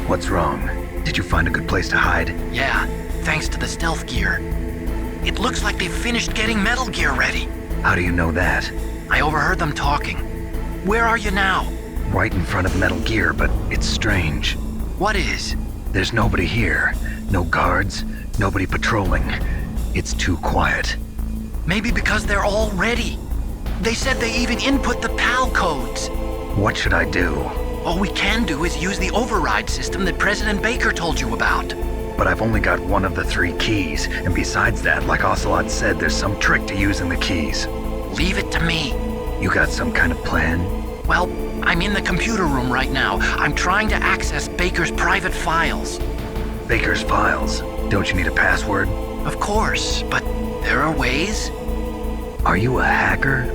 What's wrong? Did you find a good place to hide? Yeah, thanks to the stealth gear. It looks like they've finished getting Metal Gear ready. How do you know that? I overheard them talking. Where are you now? Right in front of Metal Gear, but it's strange. What is? There's nobody here. No guards, nobody patrolling. It's too quiet. Maybe because they're all ready. They said they even input the PAL codes. What should I do? All we can do is use the override system that President Baker told you about. But I've only got one of the 3 keys, and besides that, like Ocelot said, there's some trick to using the keys. Leave it to me. You got some kind of plan? Well, I'm in the computer room right now. I'm trying to access Baker's private files. Baker's files? Don't you need a password? Of course, but there are ways. Are you a hacker?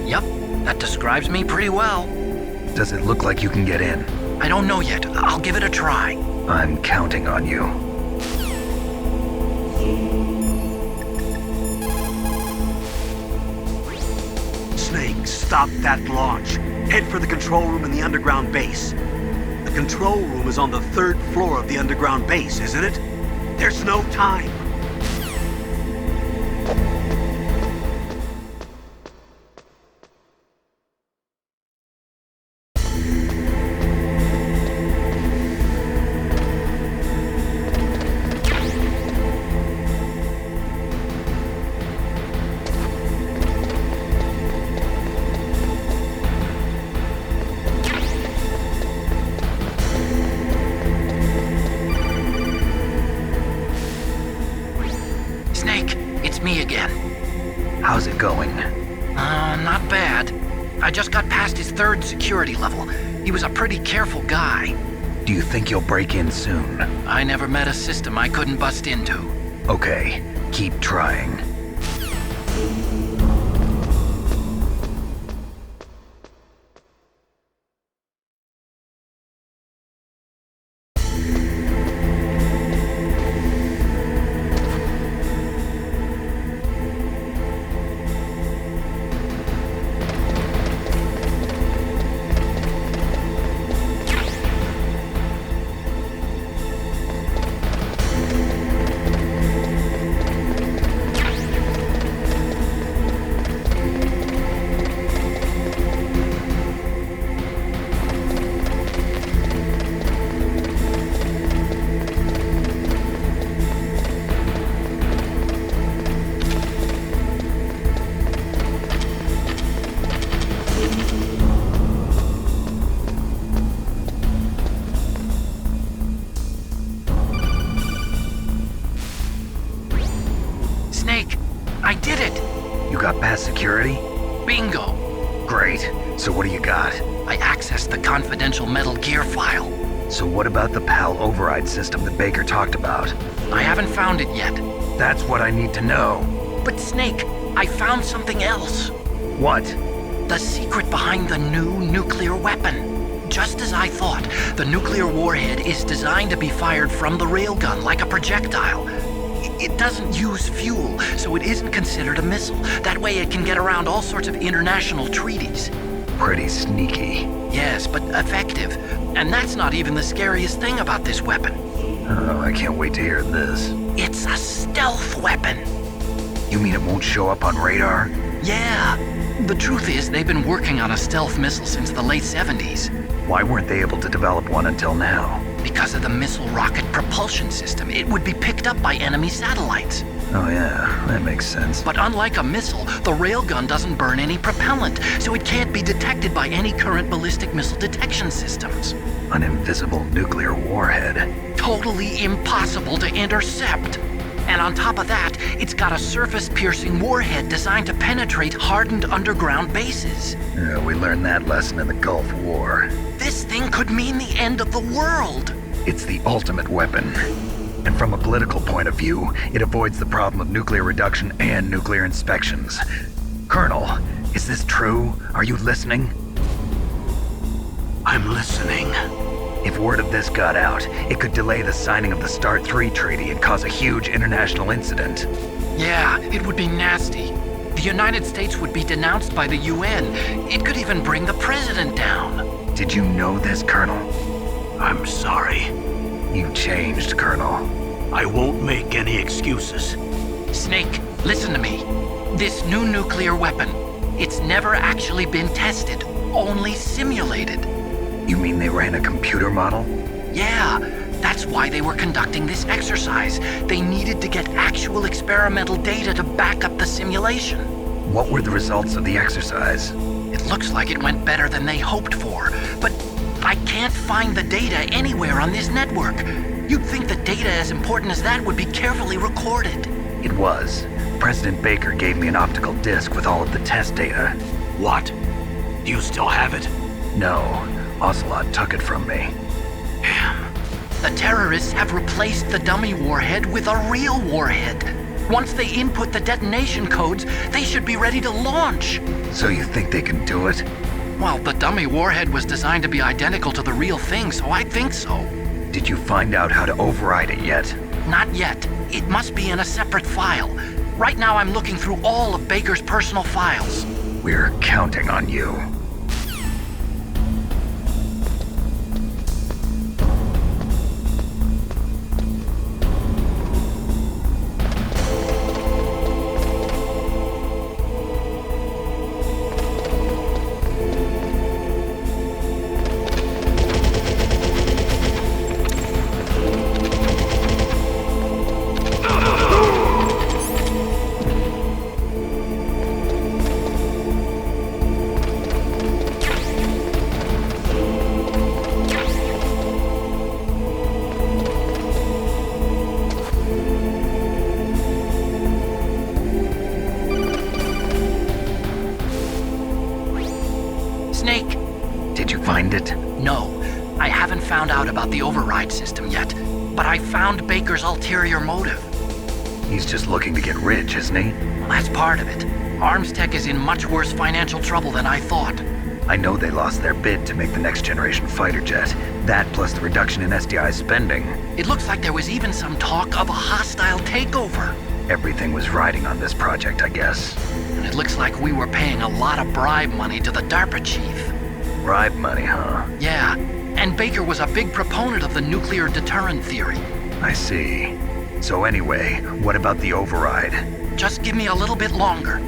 Yep, that describes me pretty well. Does it look like you can get in? I don't know yet. I'll give it a try. I'm counting on you. Snake, stop that launch. Head for the control room in the underground base. The control room is on the 3rd floor of the underground base, isn't it? There's no time. Me again. How's it going? Not bad. I just got past his 3rd security level. He was a pretty careful guy. Do you think you'll break in soon? I never met a system I couldn't bust into. Okay, keep trying. I did it! You got past security? Bingo! Great. So what do you got? I accessed the confidential Metal Gear file. So what about the PAL override system that Baker talked about? I haven't found it yet. That's what I need to know. But Snake, I found something else. What? The secret behind the new nuclear weapon. Just as I thought, the nuclear warhead is designed to be fired from the railgun like a projectile. It doesn't use fuel, so it isn't considered a missile. That way it can get around all sorts of international treaties. Pretty sneaky. Yes, but effective. And that's not even the scariest thing about this weapon. Oh, I can't wait to hear this. It's a stealth weapon. You mean it won't show up on radar? Yeah. The truth is, they've been working on a stealth missile since the late 70s. Why weren't they able to develop one until now? Because of the missile rocket propulsion system, it would be picked up by enemy satellites. Oh yeah, that makes sense. But unlike a missile, the railgun doesn't burn any propellant, so it can't be detected by any current ballistic missile detection systems. An invisible nuclear warhead. Totally impossible to intercept. And on top of that, it's got a surface-piercing warhead designed to penetrate hardened underground bases. Yeah, we learned that lesson in the Gulf War. This thing could mean the end of the world. It's the ultimate weapon. And from a political point of view, it avoids the problem of nuclear reduction and nuclear inspections. Colonel, is this true? Are you listening? I'm listening. If word of this got out, it could delay the signing of the START 3 treaty and cause a huge international incident. Yeah, it would be nasty. The United States would be denounced by the UN. It could even bring the president down. Did you know this, Colonel? I'm sorry. You changed, Colonel. I won't make any excuses. Snake, listen to me. This new nuclear weapon, it's never actually been tested, only simulated. You mean they ran a computer model? Yeah, that's why they were conducting this exercise. They needed to get actual experimental data to back up the simulation. What were the results of the exercise? It looks like it went better than they hoped for, but I can't find the data anywhere on this network. You'd think the data as important as that would be carefully recorded. It was. President Baker gave me an optical disc with all of the test data. What? Do you still have it? No, Ocelot took it from me. Damn. The terrorists have replaced the dummy warhead with a real warhead. Once they input the detonation codes, they should be ready to launch. So you think they can do it? Well, the dummy warhead was designed to be identical to the real thing, so I think so. Did you find out how to override it yet? Not yet. It must be in a separate file. Right now I'm looking through all of Baker's personal files. We're counting on you. Snake? Did you find it? No. I haven't found out about the override system yet, but I found Baker's ulterior motive. He's just looking to get rich, isn't he? Well, that's part of it. Arms Tech is in much worse financial trouble than I thought. I know they lost their bid to make the next generation fighter jet. That plus the reduction in SDI spending. It looks like there was even some talk of a hostile takeover. Everything was riding on this project, I guess. And it looks like we were paying a lot of bribe money to the DARPA chief. Bribe money, huh? Yeah, and Baker was a big proponent of the nuclear deterrent theory. I see. So anyway, what about the override? Just give me a little bit longer.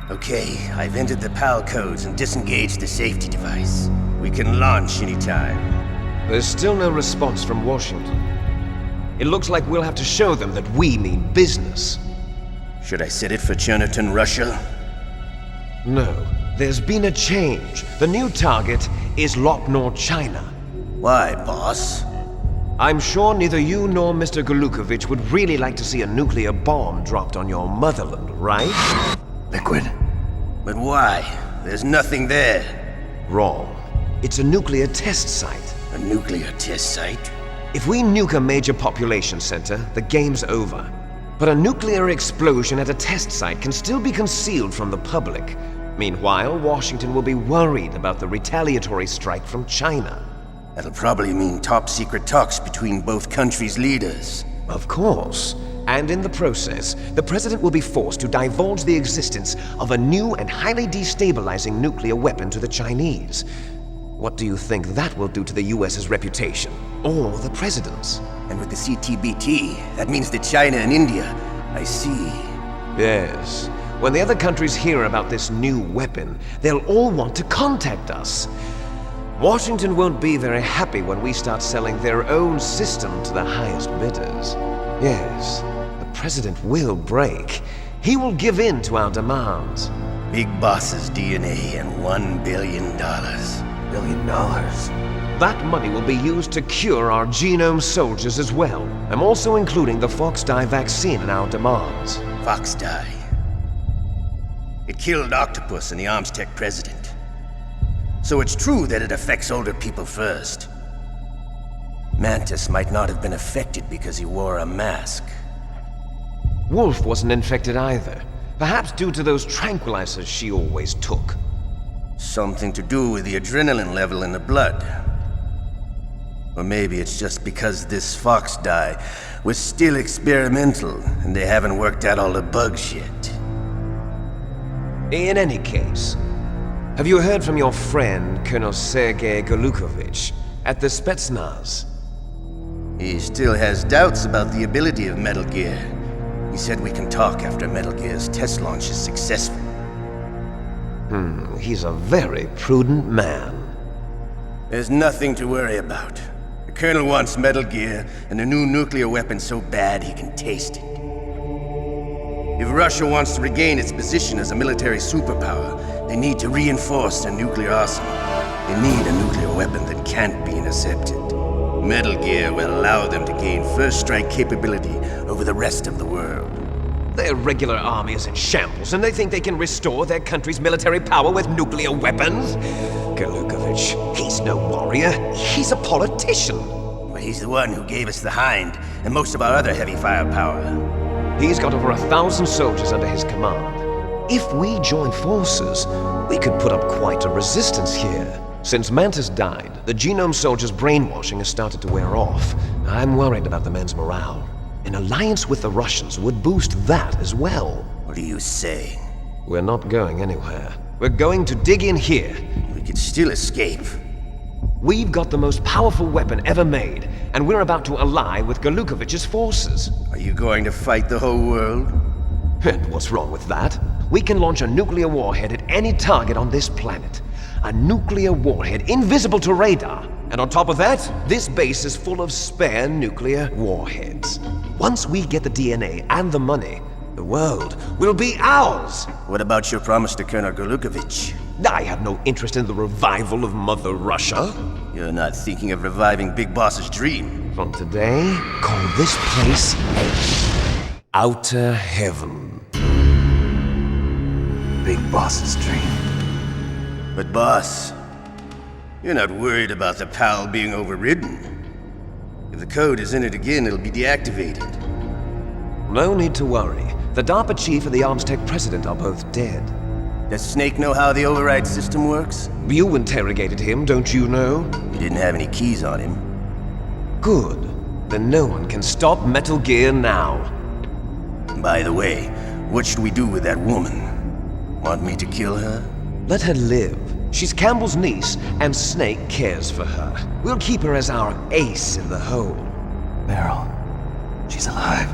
Okay, I've entered the PAL codes and disengaged the safety device. We can launch anytime. There's still no response from Washington. It looks like we'll have to show them that we mean business. Should I set it for Cherniton, Russia? No, there's been a change. The new target is Lopnor, China. Why, boss? I'm sure neither you nor Mr. Golukovich would really like to see a nuclear bomb dropped on your motherland, right? Liquid? But why? There's nothing there. Wrong. It's a nuclear test site. A nuclear test site? If we nuke a major population center, the game's over. But a nuclear explosion at a test site can still be concealed from the public. Meanwhile, Washington will be worried about the retaliatory strike from China. That'll probably mean top-secret talks between both countries' leaders. Of course. And in the process, the president will be forced to divulge the existence of a new and highly destabilizing nuclear weapon to the Chinese. What do you think that will do to the US's reputation? Or the president's? And with the CTBT, that means that China and India... I see. Yes. When the other countries hear about this new weapon, they'll all want to contact us. Washington won't be very happy when we start selling their own system to the highest bidders. Yes, the President will break. He will give in to our demands. Big Boss's DNA and $1 billion. $1 billion? That money will be used to cure our genome soldiers as well. I'm also including the Fox dye vaccine in our demands. Fox dye. It killed Octopus and the Armstech president. So it's true that it affects older people first. Mantis might not have been affected because he wore a mask. Wolf wasn't infected either. Perhaps due to those tranquilizers she always took. Something to do with the adrenaline level in the blood. Or maybe it's just because this Fox dye was still experimental and they haven't worked out all the bugs yet. In any case, have you heard from your friend, Colonel Sergei Golukovich, at the Spetsnaz? He still has doubts about the ability of Metal Gear. He said we can talk after Metal Gear's test launch is successful. He's a very prudent man. There's nothing to worry about. The Colonel wants Metal Gear and a new nuclear weapon so bad he can taste it. If Russia wants to regain its position as a military superpower, they need to reinforce their nuclear arsenal. They need a nuclear weapon that can't be intercepted. Metal Gear will allow them to gain first strike capability over the rest of the world. Their regular army is in shambles, and they think they can restore their country's military power with nuclear weapons? Golukovich, he's no warrior. He's a politician. But he's the one who gave us the Hind and most of our other heavy firepower. He's got over 1,000 soldiers under his command. If we join forces, we could put up quite a resistance here. Since Mantis died, the genome soldiers' brainwashing has started to wear off. I'm worried about the men's morale. An alliance with the Russians would boost that as well. What are you saying? We're not going anywhere. We're going to dig in here. We could still escape. We've got the most powerful weapon ever made, and we're about to ally with Golukovich's forces. Are you going to fight the whole world? And what's wrong with that? We can launch a nuclear warhead at any target on this planet. A nuclear warhead invisible to radar. And on top of that, this base is full of spare nuclear warheads. Once we get the DNA and the money, the world will be ours! What about your promise to Colonel Golukovich? I have no interest in the revival of Mother Russia. You're not thinking of reviving Big Boss's dream. From today, call this place Outer Heaven. Big Boss's dream. But boss, you're not worried about the PAL being overridden. If the code is entered again, it'll be deactivated. No need to worry. The DARPA chief and the Armstech president are both dead. Does Snake know how the override system works? You interrogated him, don't you know? He didn't have any keys on him. Good. Then no one can stop Metal Gear now. By the way, what should we do with that woman? Want me to kill her? Let her live. She's Campbell's niece, and Snake cares for her. We'll keep her as our ace in the hole. Meryl, she's alive.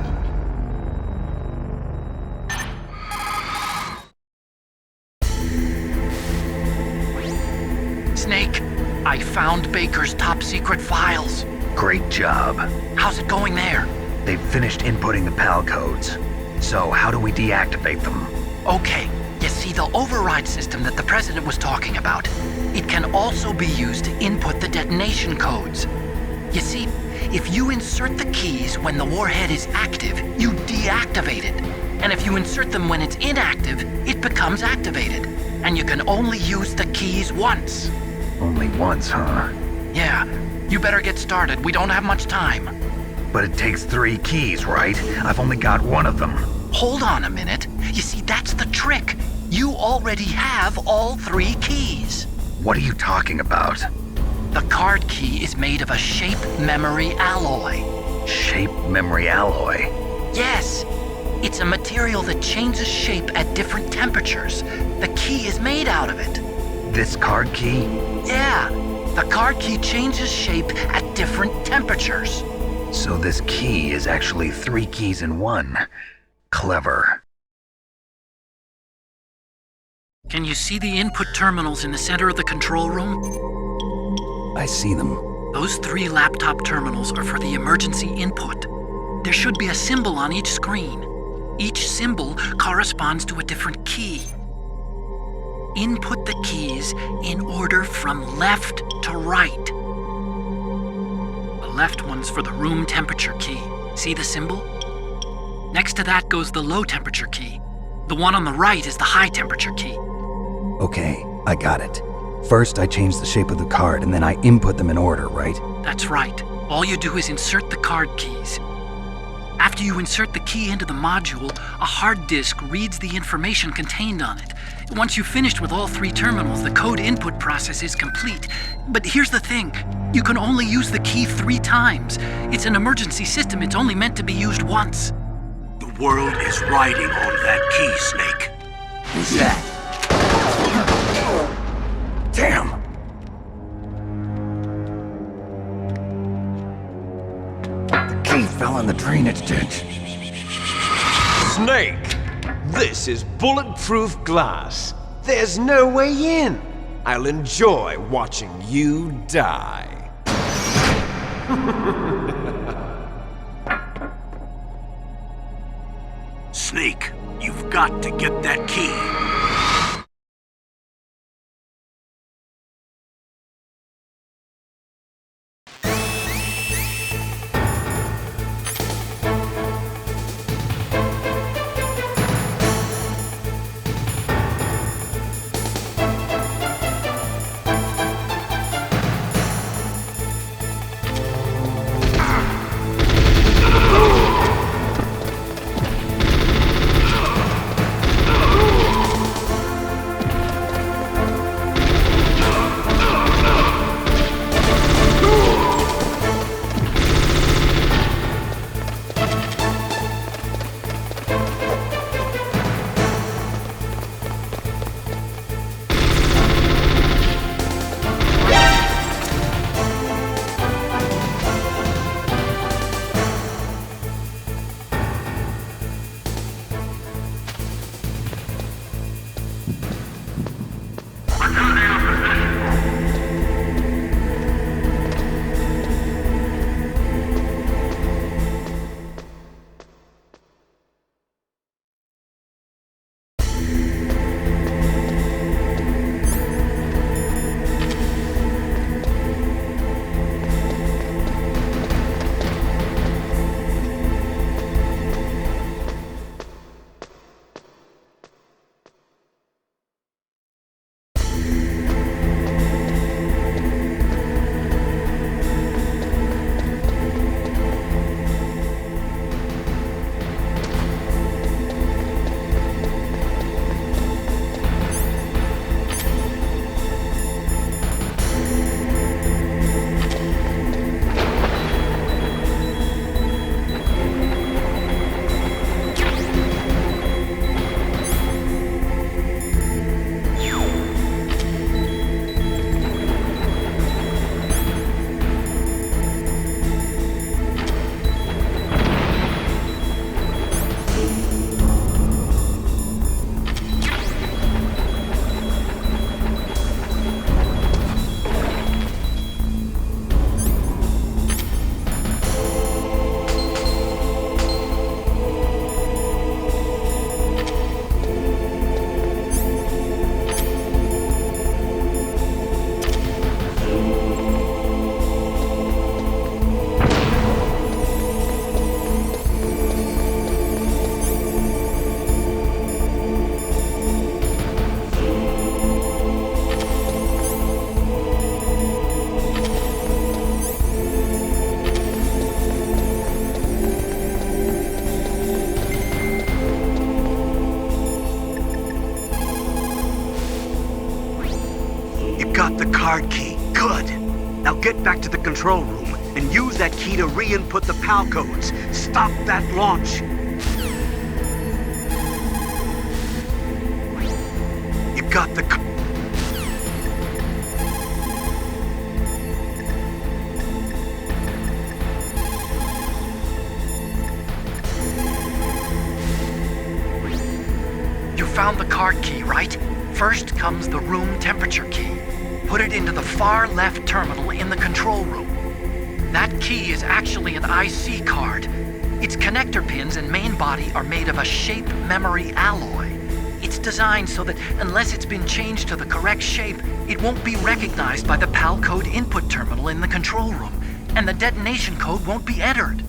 Snake, I found Baker's top-secret files. Great job. How's it going there? They've finished inputting the PAL codes. So how do we deactivate them? Okay, you see the override system that the President was talking about. It can also be used to input the detonation codes. You see, if you insert the keys when the warhead is active, you deactivate it. And if you insert them when it's inactive, it becomes activated. And you can only use the keys once. Only once, huh? Yeah, you better get started. We don't have much time. But it takes 3 keys, right? I've only got 1 of them. Hold on a minute. You see, that's the trick. You already have all 3 keys. What are you talking about? The card key is made of a shape memory alloy. Shape memory alloy? Yes. It's a material that changes shape at different temperatures. The key is made out of it. This card key? Yeah. The card key changes shape at different temperatures. So this key is actually 3 keys in 1. Clever. Can you see the input terminals in the center of the control room? I see them. Those 3 laptop terminals are for the emergency input. There should be a symbol on each screen. Each symbol corresponds to a different key. Input the keys in order from left to right. The left one's for the room temperature key. See the symbol? Next to that goes the low temperature key. The one on the right is the high temperature key. Okay, I got it. First, I change the shape of the card, and then I input them in order, right? That's right. All you do is insert the card keys. After you insert the key into the module, a hard disk reads the information contained on it. Once you've finished with all 3 terminals, the code input process is complete. But here's the thing. You can only use the key 3 times. It's an emergency system. It's only meant to be used once. The world is riding on that key, Snake. Who's that? Damn! The key fell in the drainage ditch. Snake! This is bulletproof glass. There's no way in. I'll enjoy watching you die. Snake, you've got to get that key. Got the card key. Good. Now get back to the control room and use that key to re-input the PAL codes. Stop that launch. You got the... You found the card key, right? First comes the room temperature key. Put it into the far left terminal in the control room. That key is actually an IC card. Its connector pins and main body are made of a shape memory alloy. It's designed so that unless it's been changed to the correct shape, it won't be recognized by the PAL code input terminal in the control room, and the detonation code won't be entered.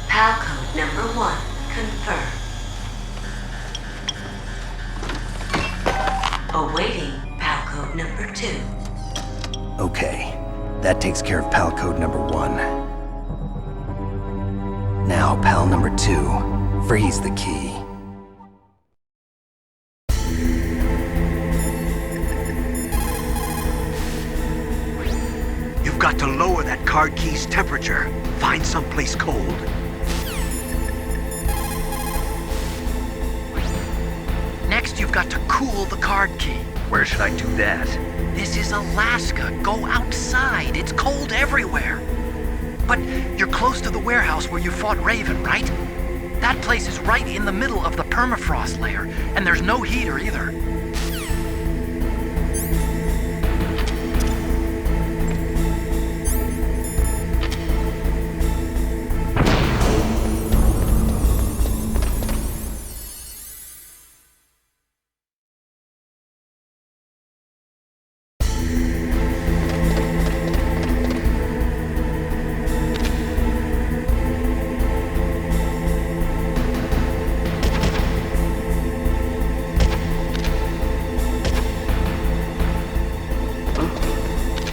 PAL code number 1, confirmed. Awaiting PAL code number 2. Okay, that takes care of PAL code number 1. Now, PAL number 2, freeze the key. You've got to lower that card key's temperature. Find someplace cold. Next, you've got to cool the card key. Where should I do that? This is Alaska. Go outside. It's cold everywhere. But you're close to the warehouse where you fought Raven, right? That place is right in the middle of the permafrost layer, and there's no heater either.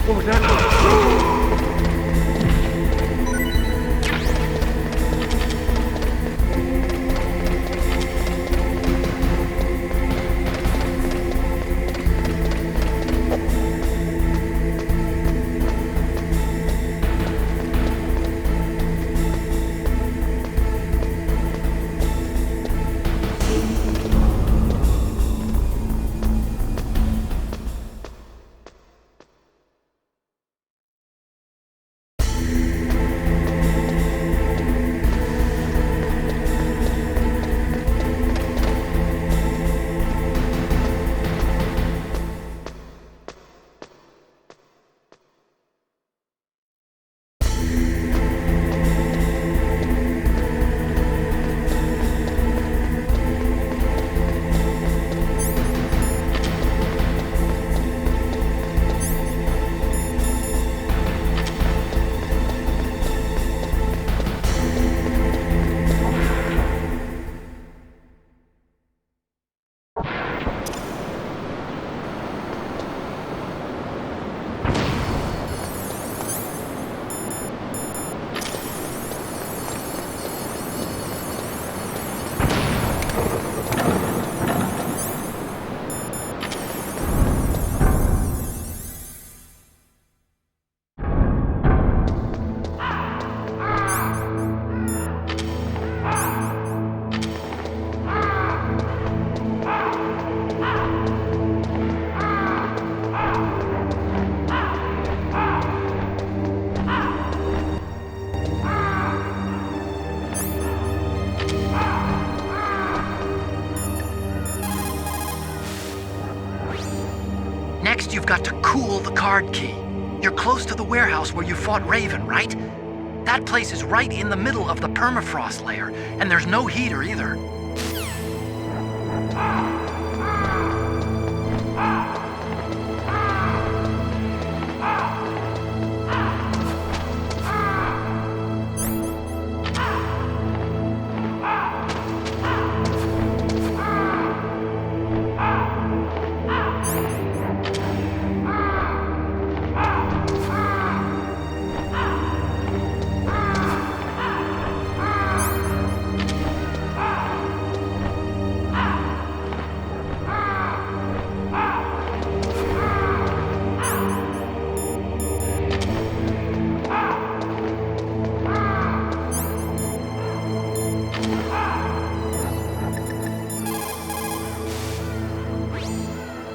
What was that? Next, you've got to cool the card key. You're close to the warehouse where you fought Raven, right? That place is right in the middle of the permafrost layer, and there's no heater either.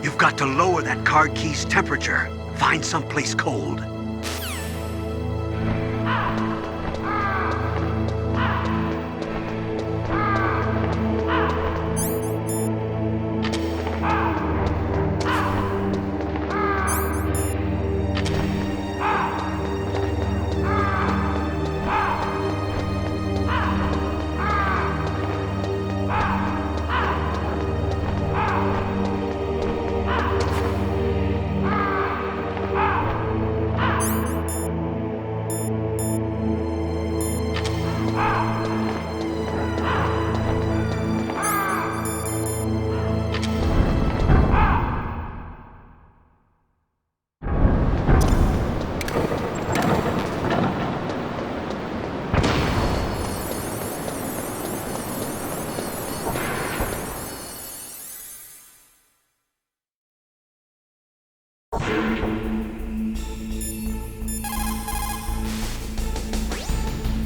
You've got to lower that card key's temperature. Find someplace cold.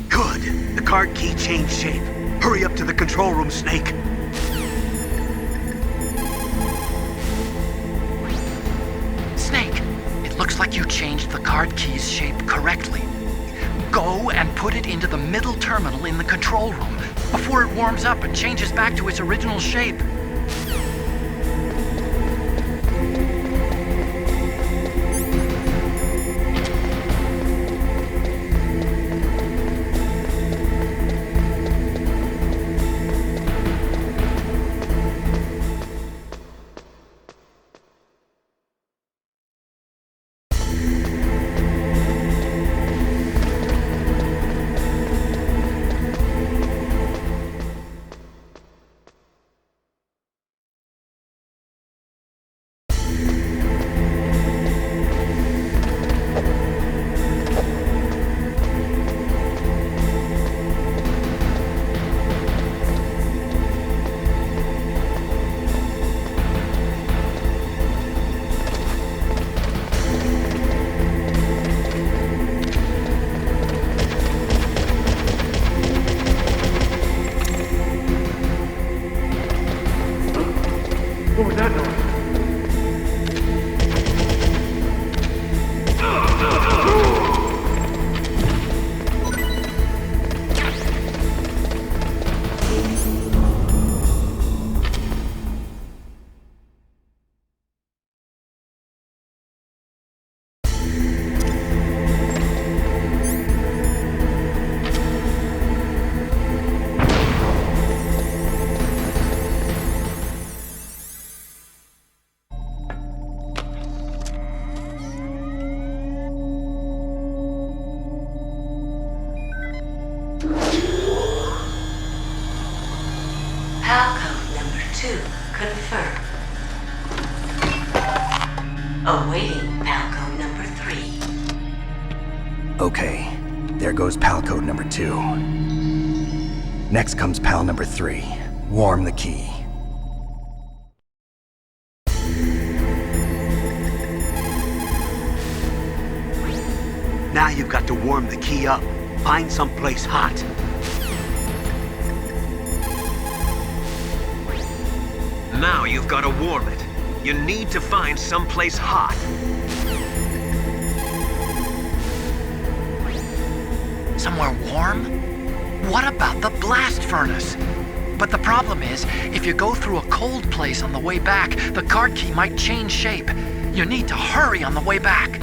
Good. The card key changed shape. Hurry up to the control room, Snake. Snake, it looks like you changed the card key's shape correctly. Go and put it into the middle terminal in the control room before it warms up and changes back to its original shape. What was that noise? PAL code number 2 confirmed. Awaiting PAL code number 3. Okay, there goes PAL code number 2. Next comes PAL number 3. Warm the key. Now you've got to warm the key up. Find someplace hot. Now you've got to warm it. You need to find someplace hot. Somewhere warm? What about the blast furnace? But the problem is, if you go through a cold place on the way back, the card key might change shape. You need to hurry on the way back.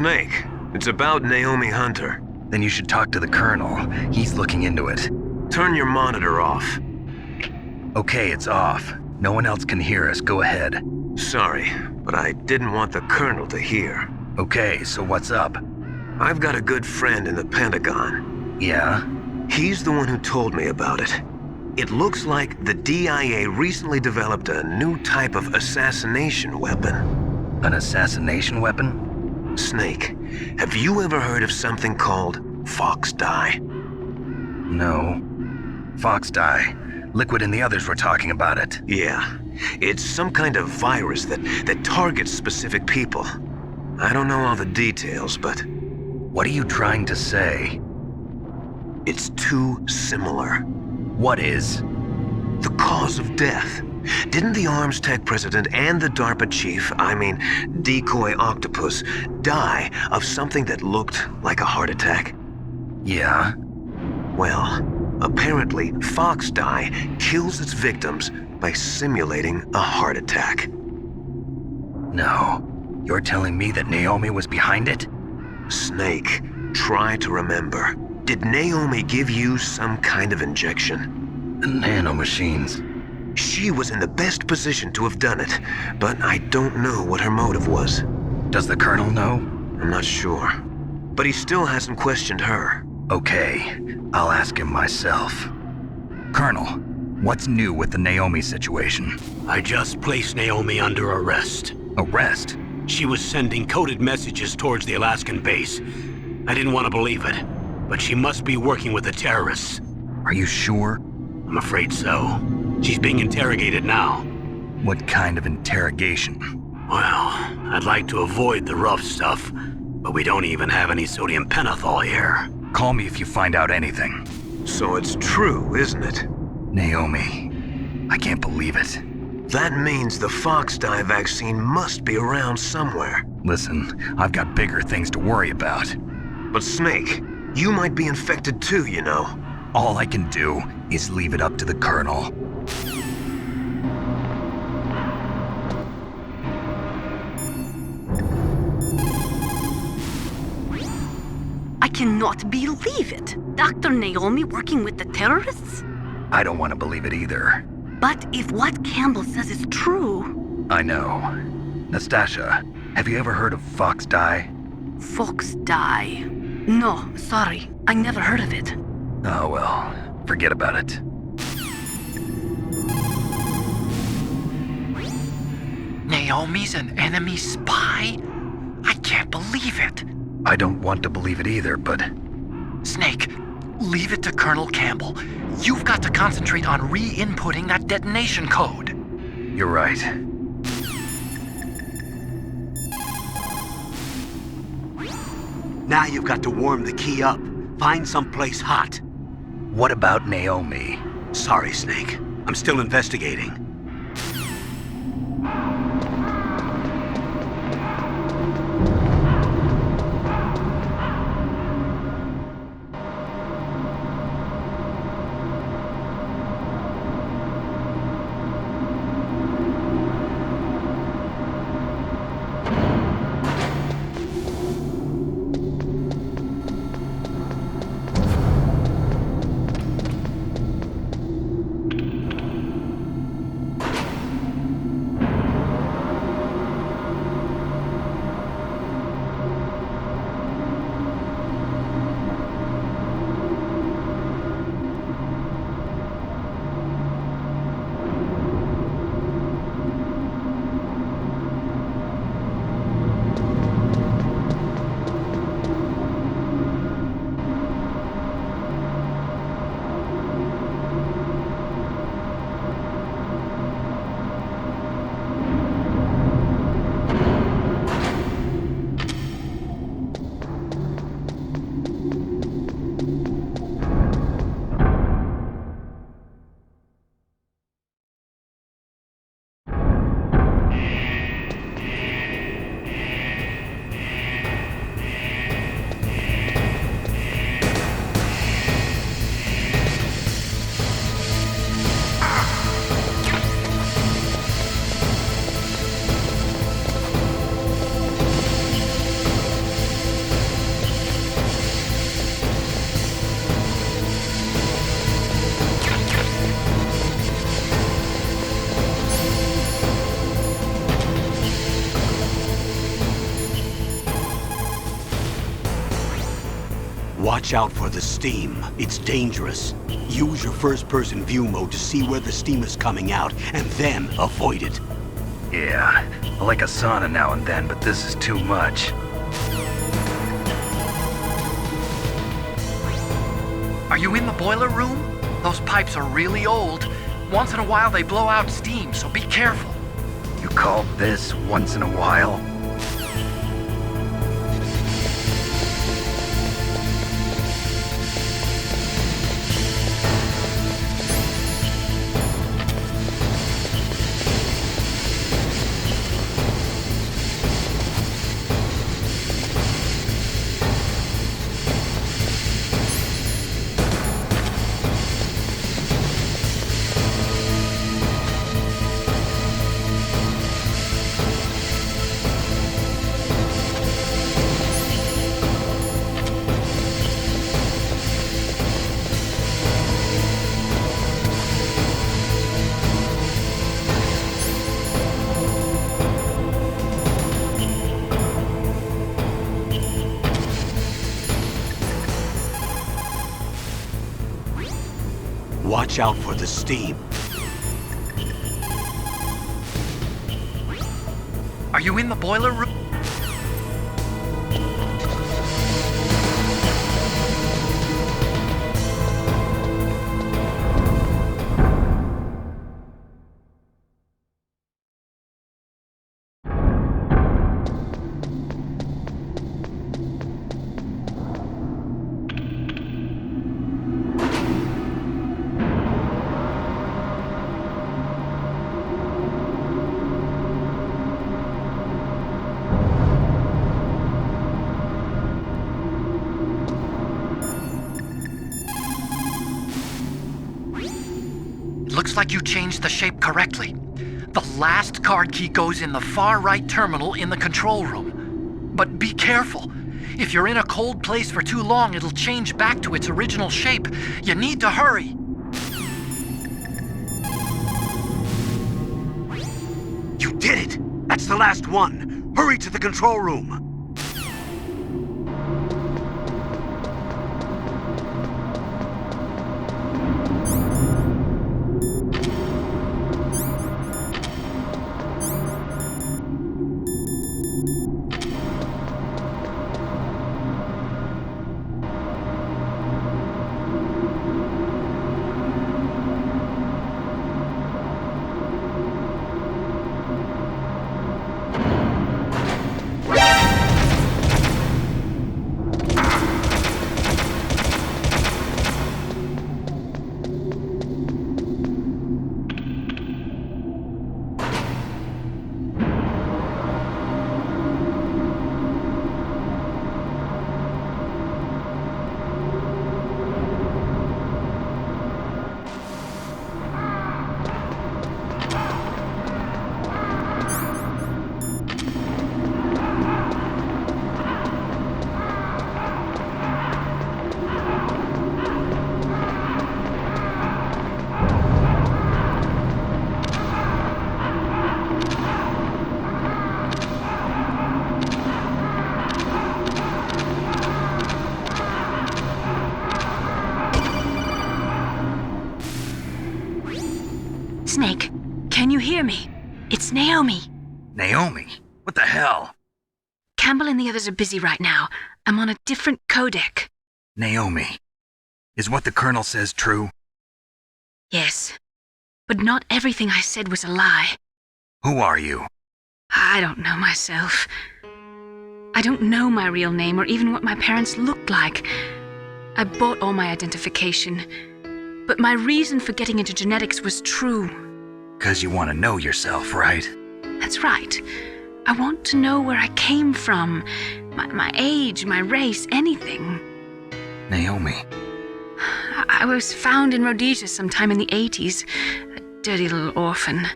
Snake, it's about Naomi Hunter. Then you should talk to the Colonel. He's looking into it. Turn your monitor off. Okay, it's off. No one else can hear us. Go ahead. Sorry, but I didn't want the Colonel to hear. Okay, so what's up? I've got a good friend in the Pentagon. Yeah? He's the one who told me about it. It looks like the DIA recently developed a new type of assassination weapon. An assassination weapon? Snake, have you ever heard of something called Fox Dye? No. Fox dye. Liquid and the others were talking about it. Yeah. It's some kind of virus that targets specific people. I don't know all the details, but... What are you trying to say? It's too similar. What is? The cause of death. Didn't the Arms Tech president and the DARPA chief, Decoy Octopus, die of something that looked like a heart attack? Yeah? Well, apparently Fox Dye kills its victims by simulating a heart attack. No. You're telling me that Naomi was behind it? Snake, try to remember. Did Naomi give you some kind of injection? The nanomachines. She was in the best position to have done it, but I don't know what her motive was. Does the Colonel know? I'm not sure. But he still hasn't questioned her. Okay. I'll ask him myself. Colonel, what's new with the Naomi situation? I just placed Naomi under arrest. Arrest? She was sending coded messages towards the Alaskan base. I didn't want to believe it, but she must be working with the terrorists. Are you sure? I'm afraid so. She's being interrogated now. What kind of interrogation? Well, I'd like to avoid the rough stuff, but we don't even have any sodium pentothal here. Call me if you find out anything. So it's true, isn't it? Naomi, I can't believe it. That means the Fox dye vaccine must be around somewhere. Listen, I've got bigger things to worry about. But Snake, you might be infected too, you know. All I can do is leave it up to the Colonel. I cannot believe it. Dr. Naomi working with the terrorists? I don't want to believe it either. But if what Campbell says is true... I know. Nastasha, have you ever heard of Fox dye? Fox dye? No, sorry. I never heard of it. Oh well, forget about it. Naomi's an enemy spy? I can't believe it. I don't want to believe it either, but... Snake, leave it to Colonel Campbell. You've got to concentrate on re-inputting that detonation code. You're right. Now you've got to warm the key up. Find someplace hot. What about Naomi? Sorry, Snake. I'm still investigating. Watch out for the steam. It's dangerous. Use your first-person view mode to see where the steam is coming out, and then avoid it. Yeah, I like a sauna now and then, but this is too much. Are you in the boiler room? Those pipes are really old. Once in a while they blow out steam, so be careful. You call this once in a while? Watch out for the steam. Are you in the boiler room? Looks like you changed the shape correctly. The last card key goes in the far right terminal in the control room. But be careful. If you're in a cold place for too long, it'll change back to its original shape. You need to hurry. You did it! That's the last one! Hurry to the control room! Snake, can you hear me? It's Naomi. Naomi? What the hell? Campbell and the others are busy right now. I'm on a different codec. Naomi, is what the Colonel says true? Yes, but not everything I said was a lie. Who are you? I don't know myself. I don't know my real name or even what my parents looked like. I bought all my identification, but my reason for getting into genetics was true. 'Cause you want to know yourself, right? That's right. I want to know where I came from, my age, my race, anything. Naomi. I was found in Rhodesia sometime in the 80s, a dirty little orphan.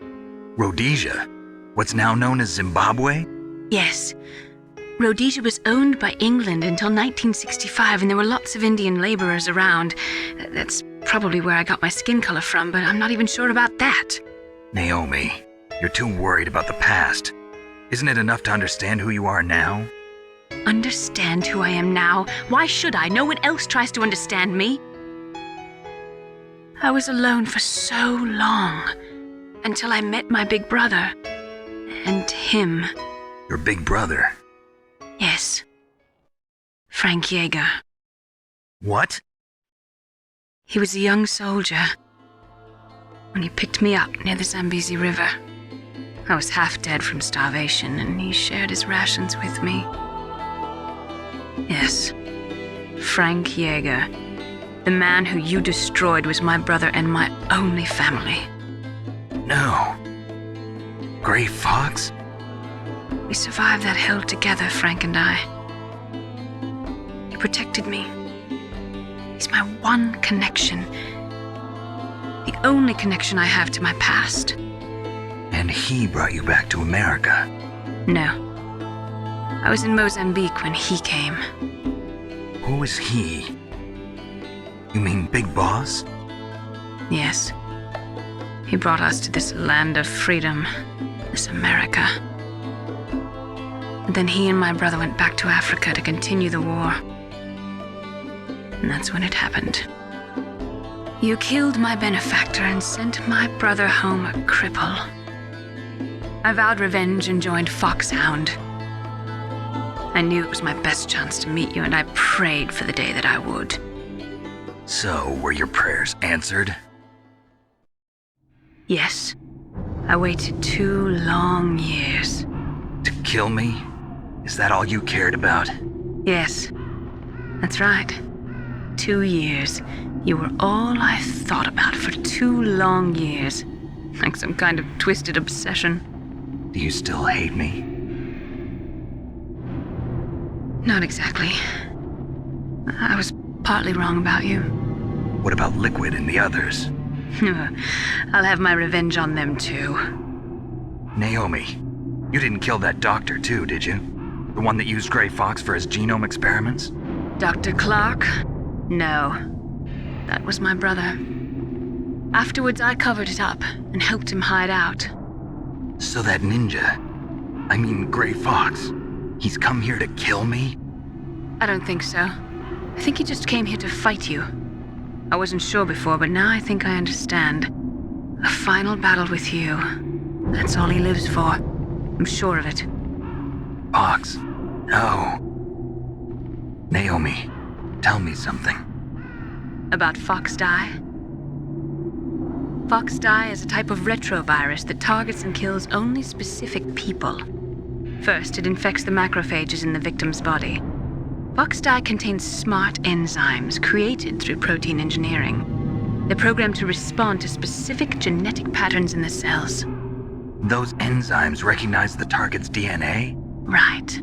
Rhodesia? What's now known as Zimbabwe? Yes. Rhodesia was owned by England until 1965, and there were lots of Indian laborers around. That's probably where I got my skin color from, but I'm not even sure about that. Naomi, you're too worried about the past. Isn't it enough to understand who you are now? Understand who I am now? Why should I? No one else tries to understand me. I was alone for so long, until I met my big brother. And him. Your big brother? Yes. Frank Yeager. What? He was a young soldier when he picked me up near the Zambezi River. I was half dead from starvation, and he shared his rations with me. Yes, Frank Yeager. The man who you destroyed was my brother and my only family. No. Gray Fox? We survived that hell together, Frank and I. He protected me. He's my one connection. The only connection I have to my past. And he brought you back to America? No. I was in Mozambique when he came. Who is he? You mean Big Boss? Yes. He brought us to this land of freedom, this America. And then he and my brother went back to Africa to continue the war. And that's when it happened. You killed my benefactor and sent my brother home a cripple. I vowed revenge and joined Foxhound. I knew it was my best chance to meet you, and I prayed for the day that I would. So, were your prayers answered? Yes. I waited 2 long years. To kill me? Is that all you cared about? Yes. That's right. 2 years. You were all I thought about for 2 long years. Like some kind of twisted obsession. Do you still hate me? Not exactly. I was partly wrong about you. What about Liquid and the others? I'll have my revenge on them too. Naomi, you didn't kill that doctor too, did you? The one that used Grey Fox for his genome experiments? Dr. Clark? No. That was my brother. Afterwards, I covered it up and helped him hide out. So that ninja, I mean Grey Fox, he's come here to kill me? I don't think so. I think he just came here to fight you. I wasn't sure before, but now I think I understand. A final battle with you. That's all he lives for. I'm sure of it. Fox? No. Naomi, tell me something. About Fox Die? Fox Die is a type of retrovirus that targets and kills only specific people. First, it infects the macrophages in the victim's body. Fox Die contains smart enzymes created through protein engineering. They're programmed to respond to specific genetic patterns in the cells. Those enzymes recognize the target's DNA? Right.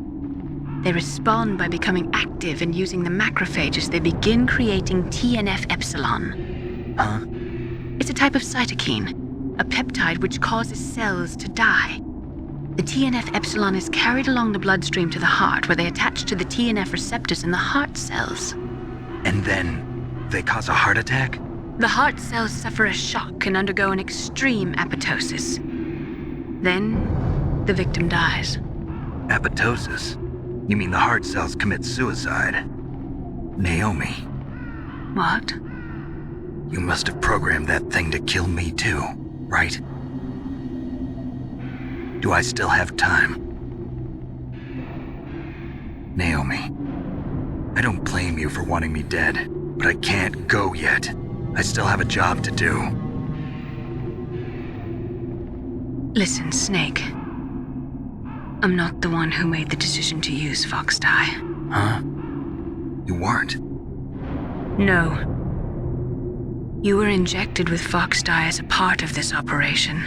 They respond by becoming active and using the macrophages. They begin creating TNF-epsilon. Huh? It's a type of cytokine, a peptide which causes cells to die. The TNF-epsilon is carried along the bloodstream to the heart, where they attach to the TNF receptors in the heart cells. And then they cause a heart attack? The heart cells suffer a shock and undergo an extreme apoptosis. Then, the victim dies. Apoptosis? You mean the heart cells commit suicide? Naomi. What? You must have programmed that thing to kill me too, right? Do I still have time? Naomi, I don't blame you for wanting me dead, but I can't go yet. I still have a job to do. Listen, Snake. I'm not the one who made the decision to use Fox Die. Huh? You weren't? No. You were injected with Fox Die as a part of this operation.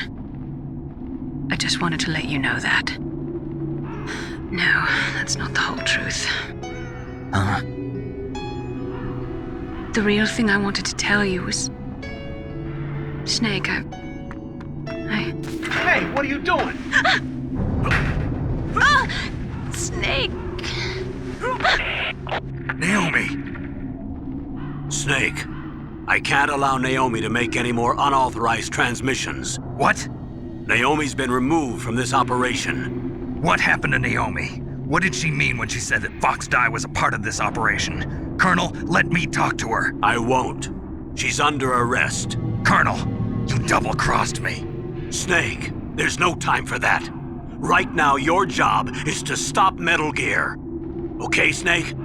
I just wanted to let you know that. No, that's not the whole truth. Huh? The real thing I wanted to tell you was... Snake, I... Hey, what are you doing? Snake! Naomi! Snake, I can't allow Naomi to make any more unauthorized transmissions. What? Naomi's been removed from this operation. What happened to Naomi? What did she mean when she said that Fox Die was a part of this operation? Colonel, let me talk to her. I won't. She's under arrest. Colonel, you double-crossed me. Snake, there's no time for that. Right now, your job is to stop Metal Gear. Okay, Snake?